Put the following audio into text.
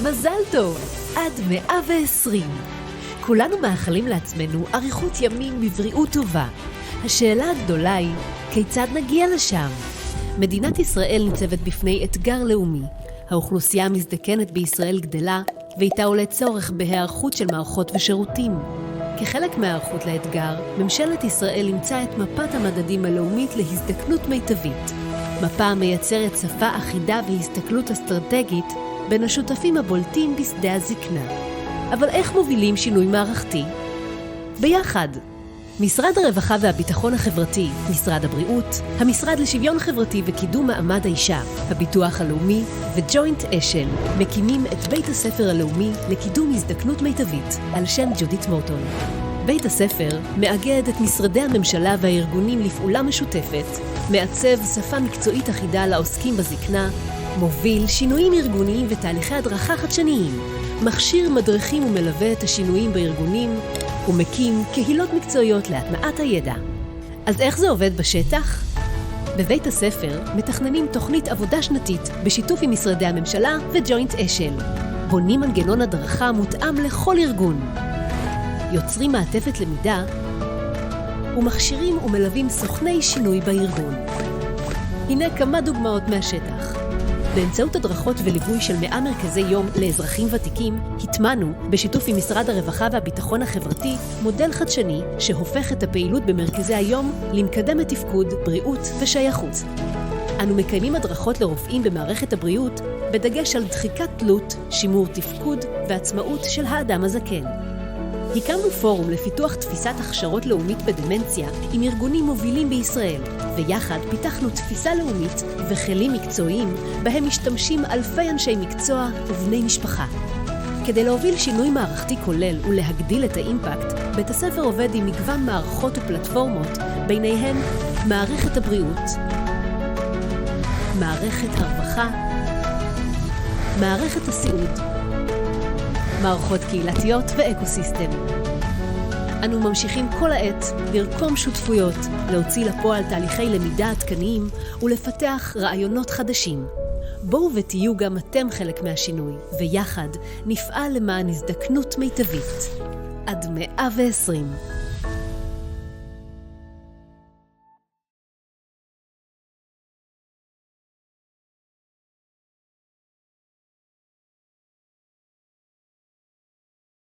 מזל טוב, עד 120. כולנו מאחלים לעצמנו אריכות ימים בבריאות טובה. השאלה הגדולה היא, כיצד נגיע לשם? מדינת ישראל ניצבת בפני אתגר לאומי. האוכלוסייה המזדקנת בישראל גדלה, ואיתה עולה צורך בהיערכות של מערכות ושירותים. כחלק מההיערכות לאתגר, ממשלת ישראל אימצה את מפת המדדים הלאומית להזדקנות מיטבית. מפה המייצרת שפה אחידה והסתכלות אסטרטגית בין השותפים הבולטים בשדה הזקנה. אבל איך מובילים שינוי מערכתי? ביחד. משרד הרווחה והביטחון החברתי, משרד הבריאות, המשרד לשוויון חברתי וקידום מעמד האישה, הביטוח הלאומי וג'וינט אשל מקימים את בית הספר הלאומי לקידום הזדקנות מיטבית על שם ג'ודית מורטון. בית הספר מאגד את משרדי הממשלה והארגונים לפעולה משותפת, מעצב שפה מקצועית אחידה לעוסקים בזקנה, מוביל שינויים ארגוניים ותהליכי הדרכה חדשניים, מכשיר מדריכים ומלווה את השינויים בארגונים, ומקים קהילות מקצועיות להטמעת הידע. אז איך זה עובד בשטח? בבית הספר מתכננים תוכנית עבודה שנתית בשיתוף עם משרדי הממשלה וג'וינט אשל. בונים מנגנון הדרכה מותאם לכל ארגון. יוצרים מעטפת למידה ומכשירים ומלווים סוכני שינוי בארגון. הנה כמה דוגמאות מהשטח. באמצעות הדרכות וליווי של 100 מרכזי יום לאזרחים ותיקים, התמנו, בשיתוף עם משרד הרווחה והביטחון החברתי, מודל חדשני שהופך את הפעילות במרכזי היום למקדמת תפקוד, בריאות ושייכות. אנו מקיימים הדרכות לרופאים במערכת הבריאות, בדגש על דחיקת תלות, שימור תפקוד ועצמאות של האדם הזקן. הקמנו פורום לפיתוח תפיסת הכשרות לאומית בדמנציה עם ארגונים מובילים בישראל, ויחד פיתחנו תפיסה לאומית וכלים מקצועיים בהם משתמשים אלפי אנשי מקצוע ובני משפחה. כדי להוביל שינוי מערכתי כולל ולהגדיל את האימפקט, בית הספר עובד עם מגוון מערכות ופלטפורמות, ביניהן מערכת הבריאות, מערכת הרווחה, מערכת הסיעוד, מערכות קהילתיות ואקוסיסטם. אנו ממשיכים כל העת לרקום שותפויות, להוציא לפועל תהליכי למידה עדכניים ולפתח רעיונות חדשים. בואו ותהיו גם אתם חלק מהשינוי, ויחד נפעל למען הזדקנות מיטבית. עד 120.